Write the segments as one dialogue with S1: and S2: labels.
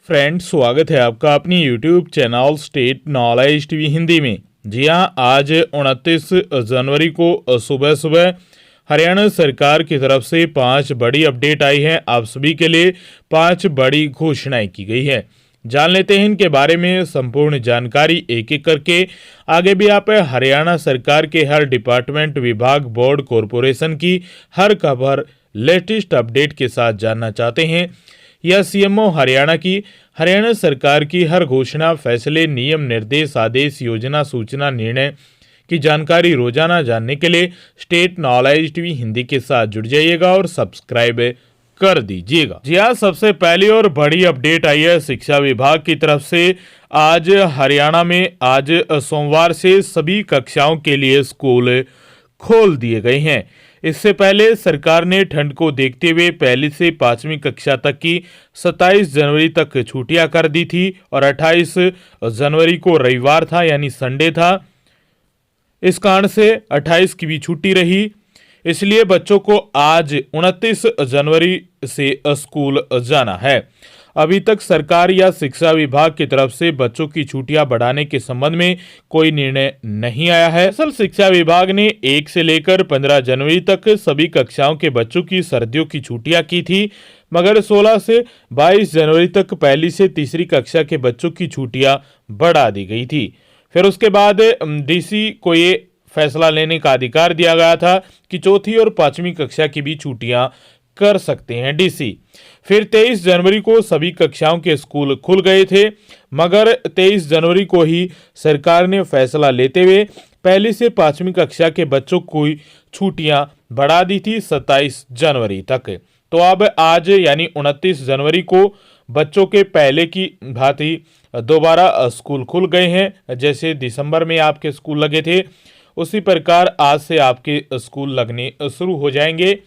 S1: Friends, स्वागत है आपका अपनी YouTube channel state knowledge TV Hindi में। जी हां, आज 29 जनवरी को सुबह सुबह हरियाणा सरकार की तरफ से 5 बड़ी अपडेट आई है। आप सभी के लिए 5 बड़ी घोषणाएं की गई है। जान लेते हैं इनके बारे में संपूर्ण जानकारी एक एक करके। आगे भी आप हरियाणा सरकार के हर डिपार्टमेंट, विभाग, बोर्ड, कॉरपोरेशन की हर खबर लेटेस्ट अपडेट के साथ जानना चाहते हैं या सीएमओ हरियाणा की हरियाणा सरकार की हर घोषणा, फैसले, नियम, निर्देश, आदेश, योजना, सूचना, निर्णय की जानकारी रोजाना जानने के लिए स्टेट नॉलेज टीवी हिंदी के साथ जुड़ जाइएगा और सब्सक्राइब कर दीजिएगा। जी हाँ, सबसे पहली और बड़ी अपडेट आई है शिक्षा विभाग की तरफ से। आज हरियाणा में आज सोमवार से सभी कक्षाओं के लिए स्कूल खोल दिए गए हैं। इससे पहले सरकार ने ठंड को देखते हुए पहली से 5वीं कक्षा तक की 27 जनवरी तक छुट्टियां कर दी थी और 28 जनवरी को रविवार था, यानी संडे था। इस कारण से 28 की भी छुट्टी रही। इसलिए बच्चों को आज 29 जनवरी से स्कूल जाना है। अभी तक सरकार या शिक्षा विभाग की तरफ से बच्चों की छुट्टियां बढ़ाने के संबंध में कोई निर्णय नहीं आया है। असल शिक्षा विभाग ने 1 से लेकर 15 जनवरी तक सभी कक्षाओं के बच्चों की सर्दियों की छुट्टियां की थी, मगर 16 से 22 जनवरी तक पहली से तीसरी कक्षा के बच्चों की छुट्टियां बढ़ा दी गई थी। फिर उसके बाद डीसी को ये फैसला लेने का अधिकार दिया गया था कि चौथी और 5वीं कक्षा की भी छुट्टियां कर सकते हैं डीसी। फिर 23 जनवरी को सभी कक्षाओं के स्कूल खुल गए थे, मगर 23 जनवरी को ही सरकार ने फैसला लेते हुए पहली से 5वीं कक्षा के बच्चों को छुट्टियां बढ़ा दी थी 27 जनवरी तक। तो अब आज यानी 29 जनवरी को बच्चों के पहले की भांति दोबारा स्कूल खुल गए हैं। जैसे दिसंबर में आपके स्कूल लगे थे, उसी प्रकार आज से आपके स्कूल लगने शुरू हो जाएंगे।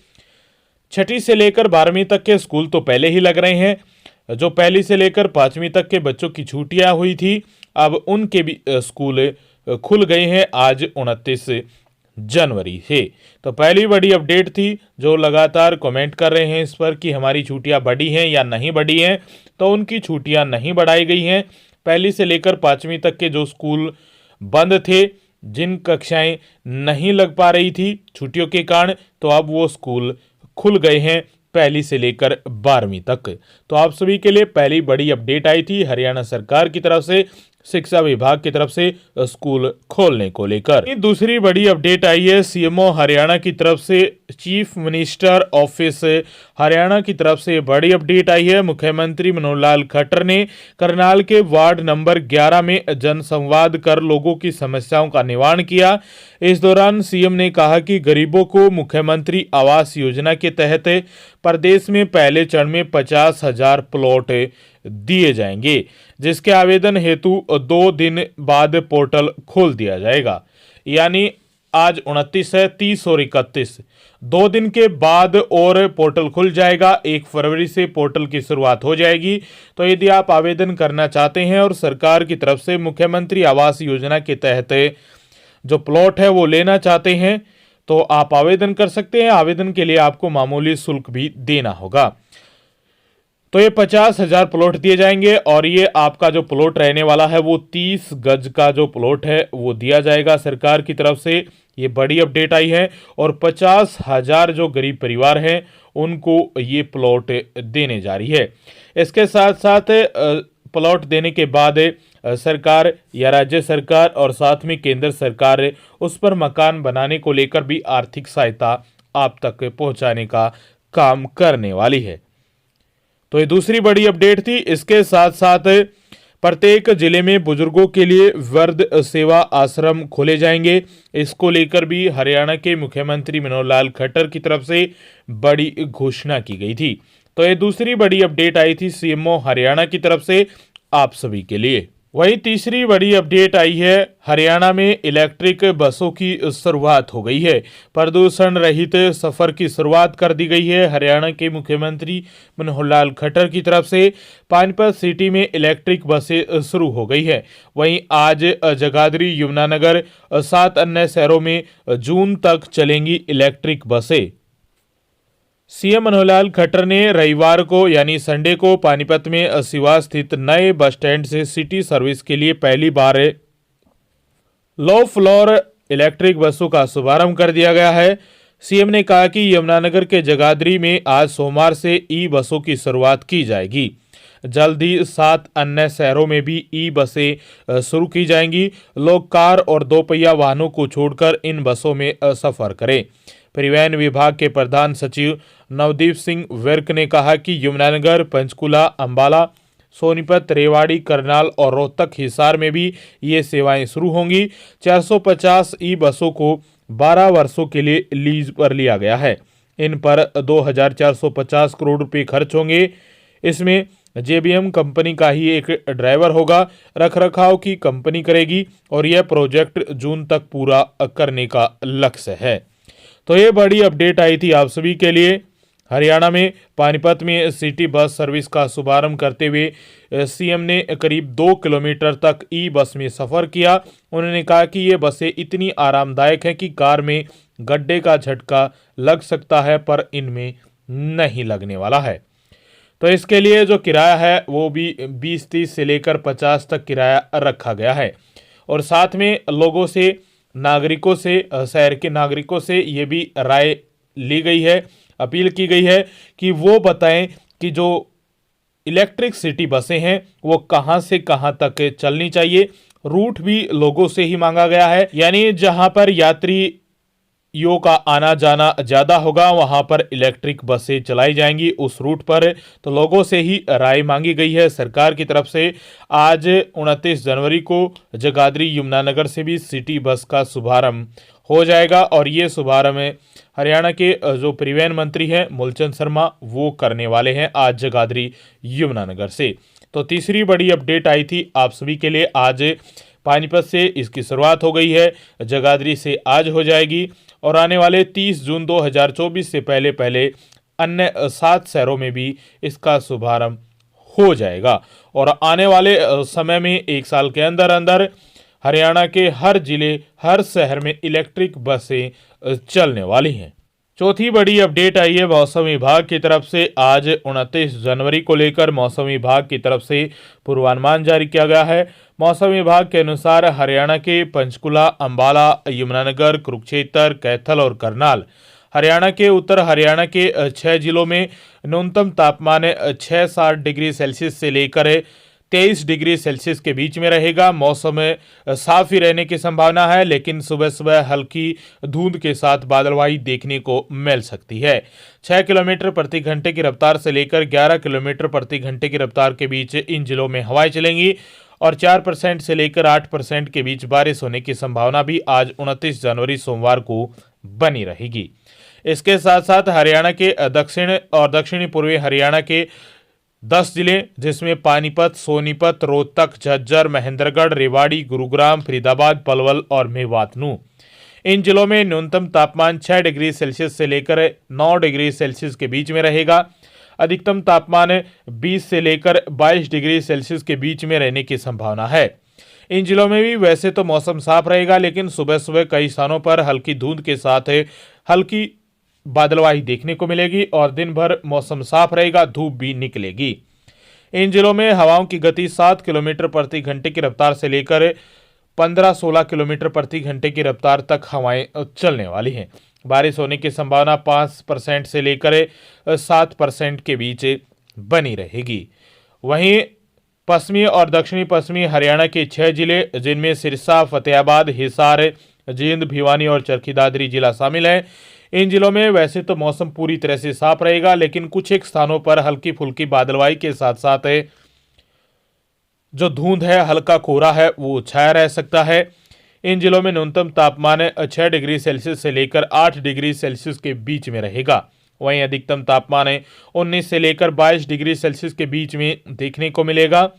S1: 6ठी से लेकर 12वीं तक के स्कूल तो पहले ही लग रहे हैं। जो पहली से लेकर 5वीं तक के बच्चों की छुट्टियां हुई थी, अब उनके भी स्कूल खुल गए हैं आज 29 जनवरी से। तो पहली बड़ी अपडेट थी। जो लगातार कमेंट कर रहे हैं इस पर कि हमारी छुट्टियां बढ़ी हैं या नहीं बढ़ी हैं, तो उनकी छुट्टियां नहीं बढ़ाई गई हैं। पहली से लेकर 5वीं तक के जो स्कूल बंद थे, जिन कक्षाएं नहीं लग पा रही थी छुट्टियों के कारण, तो अब वो स्कूल खुल गए हैं पहली से लेकर 12वीं तक। तो आप सभी के लिए पहली बड़ी अपडेट आई थी हरियाणा सरकार की तरफ से, शिक्षा विभाग की तरफ से स्कूल खोलने को लेकर। दूसरी बड़ी अपडेट आई है सीएमओ हरियाणा की तरफ से। चीफ मिनिस्टर ऑफिस हरियाणा की तरफ से बड़ी अपडेट आई है। मुख्यमंत्री मनोहर लाल खट्टर ने करनाल के वार्ड नंबर 11 में जनसंवाद कर लोगों की समस्याओं का निवारण किया। इस दौरान सीएम ने कहा कि गरीबों को मुख्यमंत्री आवास योजना के तहत प्रदेश में पहले चरण में 50,000 प्लॉट दिए जाएंगे, जिसके आवेदन हेतु 2 दिन बाद पोर्टल खोल दिया जाएगा। यानी आज 29 है, 30 और 31 2 दिन के बाद और पोर्टल खुल जाएगा। 1 फरवरी से पोर्टल की शुरुआत हो जाएगी। तो यदि आप आवेदन करना चाहते हैं और सरकार की तरफ से मुख्यमंत्री आवास योजना के तहत जो प्लॉट है वो लेना चाहते हैं, तो आप आवेदन कर सकते हैं। आवेदन के लिए आपको मामूली शुल्क भी देना होगा। तो ये 50,000 प्लॉट दिए जाएंगे और ये आपका जो प्लॉट रहने वाला है वो 30 गज का जो प्लॉट है वो दिया जाएगा सरकार की तरफ से। ये बड़ी अपडेट आई है और 50,000 जो गरीब परिवार हैं उनको ये प्लॉट देने जा रही है। इसके साथ साथ प्लॉट देने के बाद सरकार या राज्य सरकार और साथ में केंद्र सरकार उस पर मकान बनाने को लेकर भी आर्थिक सहायता आप तक पहुंचाने का काम करने वाली है। तो ये दूसरी बड़ी अपडेट थी। इसके साथ साथ प्रत्येक जिले में बुजुर्गों के लिए वृद्ध सेवा आश्रम खोले जाएंगे। इसको लेकर भी हरियाणा के मुख्यमंत्री मनोहर लाल खट्टर की तरफ से बड़ी घोषणा की गई थी। तो ये दूसरी बड़ी अपडेट आई थी सीएमओ हरियाणा की तरफ से आप सभी के लिए। वहीं तीसरी बड़ी अपडेट आई है, हरियाणा में इलेक्ट्रिक बसों की शुरुआत हो गई है। प्रदूषण रहित सफर की शुरुआत कर दी गई है हरियाणा के मुख्यमंत्री मनोहर लाल खट्टर की तरफ से। पानीपत सिटी में इलेक्ट्रिक बसें शुरू हो गई है। वहीं आज जगाधरी, यमुनानगर, 7 अन्य शहरों में जून तक चलेंगी इलेक्ट्रिक बसें। सीएम मनोहर लाल खट्टर ने रविवार को यानी संडे को पानीपत में सिवा स्थित नए बस स्टैंड से सिटी सर्विस के लिए पहली बार लो फ्लोर इलेक्ट्रिक बसों का शुभारंभ कर दिया गया है। सीएम ने कहा कि यमुनानगर के जगाधरी में आज सोमवार से ई बसों की शुरुआत की जाएगी। जल्द ही 7 अन्य शहरों में भी ई बसें शुरू की जाएंगी। लोग कार और दोपहिया वाहनों को छोड़कर इन बसों में सफर करें। परिवहन विभाग के प्रधान सचिव नवदीप सिंह विर्क ने कहा कि यमुनानगर, पंचकुला, अंबाला, सोनीपत, रेवाड़ी, करनाल और रोहतक, हिसार में भी ये सेवाएं शुरू होंगी। 450 ई बसों को 12 वर्षों के लिए लीज पर लिया गया है। इन पर 2450 करोड़ रुपए खर्च होंगे। इसमें जेबीएम कंपनी का ही एक ड्राइवर होगा। रखरखाव की कंपनी करेगी और यह प्रोजेक्ट जून तक पूरा करने का लक्ष्य है। तो ये बड़ी अपडेट आई थी आप सभी के लिए। हरियाणा में पानीपत में सिटी बस सर्विस का शुभारंभ करते हुए सीएम ने करीब 2 किलोमीटर तक ई बस में सफ़र किया। उन्होंने कहा कि ये बसें इतनी आरामदायक हैं कि कार में गड्ढे का झटका लग सकता है, पर इनमें नहीं लगने वाला है। तो इसके लिए जो किराया है वो भी 20-30 से लेकर 50 तक किराया रखा गया है। और साथ में लोगों से, नागरिकों से, शहर के नागरिकों से ये भी राय ली गई है, अपील की गई है कि वो बताएं कि जो इलेक्ट्रिक सिटी बसें हैं वो कहां से कहां तक चलनी चाहिए। रूट भी लोगों से ही मांगा गया है, यानी जहां पर यात्रियों का आना जाना ज़्यादा होगा वहां पर इलेक्ट्रिक बसें चलाई जाएंगी उस रूट पर। तो लोगों से ही राय मांगी गई है सरकार की तरफ से। आज 29 जनवरी को जगाधरी, यमुनानगर से भी सिटी बस का शुभारंभ हो जाएगा और ये शुभारंभ हरियाणा के जो परिवहन मंत्री हैं मूलचंद शर्मा वो करने वाले हैं आज जगाधरी, यमुनानगर से। तो तीसरी बड़ी अपडेट आई थी आप सभी के लिए। आज पानीपत से इसकी शुरुआत हो गई है, जगाधरी से आज हो जाएगी और आने वाले 30 जून 2024 से पहले पहले अन्य 7 शहरों में भी इसका शुभारंभ हो जाएगा। और आने वाले समय में 1 साल के अंदर अंदर हरियाणा के हर जिले, हर शहर में इलेक्ट्रिक बसें चलने वाली हैं। चौथी बड़ी अपडेट आई है मौसम विभाग की तरफ से। आज 29 जनवरी को लेकर मौसम विभाग की तरफ से पूर्वानुमान जारी किया गया है। मौसम विभाग के अनुसार हरियाणा के पंचकुला, अंबाला, यमुनानगर, कुरुक्षेत्र, कैथल और करनाल, हरियाणा के उत्तर हरियाणा के 6 जिलों में न्यूनतम तापमान 6-7 डिग्री सेल्सियस से लेकर 23 डिग्री सेल्सियस के बीच में रहेगा। मौसम साफ ही रहने की संभावना है, लेकिन सुबह सुबह हल्की धुंध के साथ बादलवाई देखने को मिल सकती है। 6 किलोमीटर प्रति घंटे की रफ्तार से लेकर 11 किलोमीटर प्रति घंटे की रफ्तार के बीच इन जिलों में हवाएं चलेंगी और 4% से लेकर 8% के बीच बारिश होने की संभावना भी आज 29 जनवरी सोमवार को बनी रहेगी। इसके साथ साथ हरियाणा के दक्षिण और दक्षिणी पूर्वी हरियाणा के 10 जिले, जिसमें पानीपत, सोनीपत, रोहतक, झज्जर, महेंद्रगढ़, रेवाड़ी, गुरुग्राम, फरीदाबाद, पलवल और मेवातनू, इन जिलों में न्यूनतम तापमान 6 डिग्री सेल्सियस से लेकर 9 डिग्री सेल्सियस के बीच में रहेगा। अधिकतम तापमान 20 से लेकर 22 डिग्री सेल्सियस के बीच में रहने की संभावना है। इन जिलों में भी वैसे तो मौसम साफ रहेगा, लेकिन सुबह सुबह कई स्थानों पर हल्की धुंध के साथ हल्की बादलवाही देखने को मिलेगी और दिन भर मौसम साफ रहेगा, धूप भी निकलेगी। इन जिलों में हवाओं की गति 7 किलोमीटर प्रति घंटे की रफ्तार से लेकर 15-16 किलोमीटर प्रति घंटे की रफ्तार तक हवाएं चलने वाली हैं। बारिश होने की संभावना 5% से लेकर 7% के बीच बनी रहेगी। वहीं पश्चिमी और दक्षिणी पश्चिमी हरियाणा के 6 जिले, जिनमें सिरसा, फतेहाबाद, हिसार, जींद, भिवानी और चरखी दादरी जिला शामिल है, इन जिलों में वैसे तो मौसम पूरी तरह से साफ रहेगा, लेकिन कुछ एक स्थानों पर हल्की फुल्की बादलवाई के साथ साथ जो धुंध है, हल्का कोहरा है, वो छाया रह सकता है। इन जिलों में न्यूनतम तापमान 6 डिग्री सेल्सियस से लेकर 8 डिग्री सेल्सियस के बीच में रहेगा। वहीं अधिकतम तापमान 19 से लेकर 22 डिग्री सेल्सियस के बीच में देखने को मिलेगा।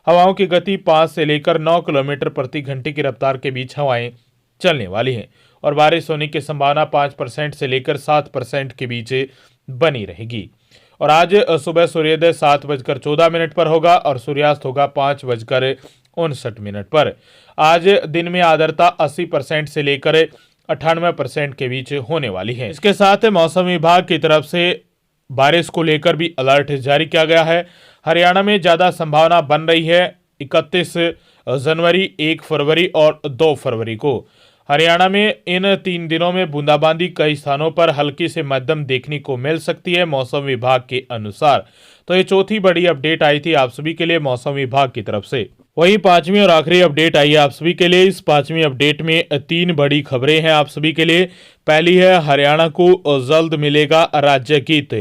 S1: हवाओं की गति 5 से लेकर 9 किलोमीटर प्रति घंटे की रफ्तार के बीच हवाएं चलने वाली हैं और बारिश होने की संभावना 5% से लेकर 7% के बीच बनी रहेगी। और आज सुबह सूर्योदय 7:14 पर होगा और सूर्यास्त होगा 5:59 पर। आज दिन में आर्द्रता 80% से लेकर 98% के बीच होने वाली है। इसके साथ मौसम विभाग की तरफ से बारिश को लेकर भी अलर्ट जारी किया गया है। हरियाणा में ज़्यादा संभावना बन रही है 31 जनवरी, 1 फरवरी और 2 फरवरी को। हरियाणा में इन 3 दिनों में बूंदाबांदी कई स्थानों पर हल्की से मध्यम देखने को मिल सकती है मौसम विभाग के अनुसार। तो ये चौथी बड़ी अपडेट आई थी आप सभी के लिए मौसम विभाग की तरफ से। वही पांचवी और आखिरी अपडेट आई है आप सभी के लिए। इस पांचवी अपडेट में 3 बड़ी खबरें हैं आप सभी के लिए। पहली है, हरियाणा को जल्द मिलेगा राज्य गीत।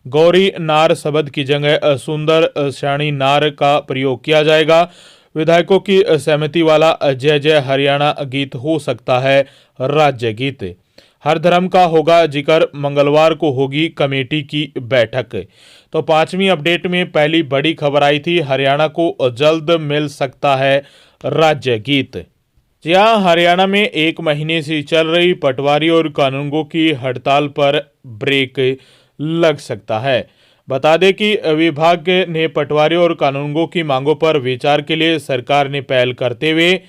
S1: गौरी नार शब्द की जगह सुंदर श्याणी नार का प्रयोग किया जाएगा। विधायकों की सहमति वाला जय जय हरियाणा गीत हो सकता है राज्य गीत। हर धर्म का होगा जिक्र, मंगलवार को होगी कमेटी की बैठक। तो पांचवी अपडेट में पहली बड़ी खबर आई थी, हरियाणा को जल्द मिल सकता है राज्य गीत। जी हाँ, हरियाणा में 1 महीने से चल रही पटवारी और कानूनगों की हड़ताल पर ब्रेक लग सकता है। बता दें कि विभाग ने पटवारी और कानूनगों की मांगों पर विचार के लिए सरकार ने पहल करते हुए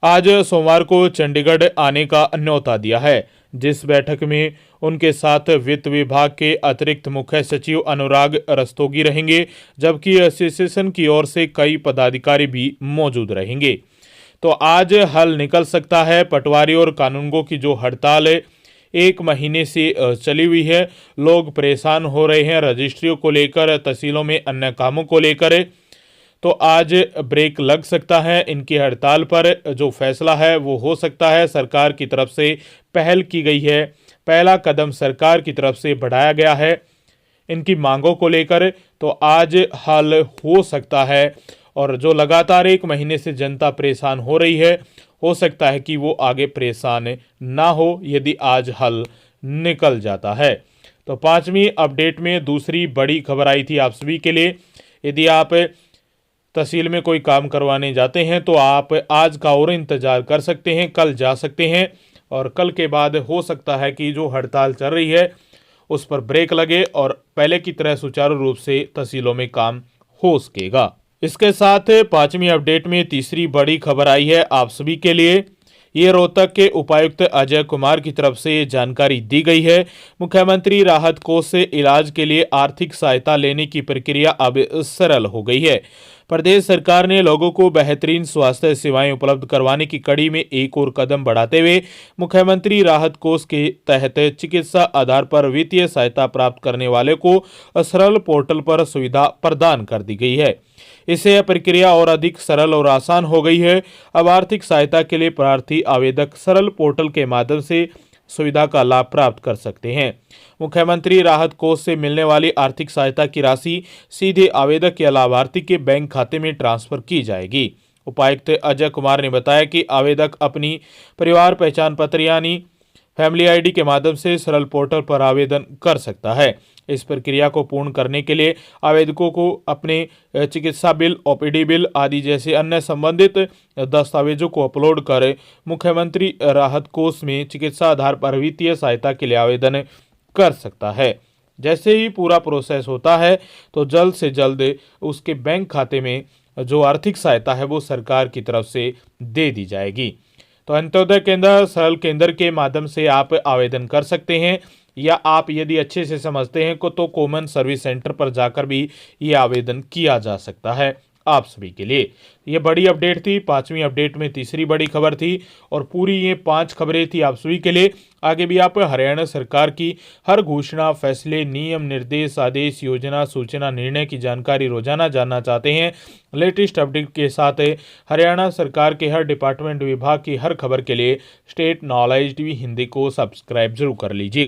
S1: आज सोमवार को चंडीगढ़ आने का न्योता दिया है, जिस बैठक में उनके साथ वित्त विभाग के अतिरिक्त मुख्य सचिव अनुराग रस्तोगी रहेंगे, जबकि एसोसिएशन की ओर से कई पदाधिकारी भी मौजूद रहेंगे। तो आज हल निकल सकता है पटवारी और कानूनगों की जो हड़ताल 1 महीने से चली हुई है। लोग परेशान हो रहे हैं रजिस्ट्रियों को लेकर, तहसीलों में अन्य कामों को लेकर। तो आज ब्रेक लग सकता है इनकी हड़ताल पर। जो फैसला है वो हो सकता है सरकार की तरफ से पहल की गई है, पहला कदम सरकार की तरफ से बढ़ाया गया है इनकी मांगों को लेकर। तो आज हल हो सकता है, और जो लगातार 1 महीने से जनता परेशान हो रही है, हो सकता है कि वो आगे परेशान ना हो यदि आज हल निकल जाता है। तो पांचवी अपडेट में दूसरी बड़ी खबर आई थी आप सभी के लिए। यदि आप तहसील में कोई काम करवाने जाते हैं तो आप आज का और इंतज़ार कर सकते हैं, कल जा सकते हैं, और कल के बाद हो सकता है कि जो हड़ताल चल रही है उस पर ब्रेक लगे और पहले की तरह सुचारू रूप से तहसीलों में काम हो सकेगा। इसके साथ पांचवी अपडेट में तीसरी बड़ी खबर आई है आप सभी के लिए। ये रोहतक के उपायुक्त अजय कुमार की तरफ से जानकारी दी गई है। मुख्यमंत्री राहत कोष से इलाज के लिए आर्थिक सहायता लेने की प्रक्रिया अब सरल हो गई है। प्रदेश सरकार ने लोगों को बेहतरीन स्वास्थ्य सेवाएं उपलब्ध करवाने की कड़ी में एक और कदम बढ़ाते हुए मुख्यमंत्री राहत कोष के तहत चिकित्सा आधार पर वित्तीय सहायता प्राप्त करने वाले को सरल पोर्टल पर सुविधा प्रदान कर दी गई है। इससे यह प्रक्रिया और अधिक सरल और आसान हो गई है। अब आर्थिक सहायता के लिए प्रार्थी आवेदक सरल पोर्टल के माध्यम से सुविधा का लाभ प्राप्त कर सकते हैं। मुख्यमंत्री राहत कोष से मिलने वाली आर्थिक सहायता की राशि सीधे आवेदक या लाभार्थी के बैंक खाते में ट्रांसफर की जाएगी। उपायुक्त अजय कुमार ने बताया कि आवेदक अपनी परिवार पहचान पत्र यानी फैमिली आईडी के माध्यम से सरल पोर्टल पर आवेदन कर सकता है। इस प्रक्रिया को पूर्ण करने के लिए आवेदकों को अपने चिकित्सा बिल, ओपीडी बिल आदि जैसे अन्य संबंधित दस्तावेजों को अपलोड कर मुख्यमंत्री राहत कोष में चिकित्सा आधार पर वित्तीय सहायता के लिए आवेदन कर सकता है। जैसे ही पूरा प्रोसेस होता है तो जल्द से जल्द उसके बैंक खाते में जो आर्थिक सहायता है वो सरकार की तरफ से दे दी जाएगी। तो अंत्योदय केंद्र, सरल केंद्र के माध्यम से आप आवेदन कर सकते हैं, या आप यदि अच्छे से समझते हैं को तो कॉमन सर्विस सेंटर पर जाकर भी ये आवेदन किया जा सकता है आप सभी के लिए। ये बड़ी अपडेट थी, पांचवी अपडेट में तीसरी बड़ी खबर थी, और पूरी ये 5 खबरें थी आप सभी के लिए। आगे भी आप हरियाणा सरकार की हर घोषणा, फैसले, नियम, निर्देश, आदेश, योजना, सूचना, निर्णय की जानकारी रोजाना जानना चाहते हैं लेटेस्ट अपडेट के साथ हरियाणा सरकार के हर डिपार्टमेंट, विभाग की हर खबर के लिए स्टेट नॉलेज टीवी हिंदी को सब्सक्राइब जरूर कर लीजिए।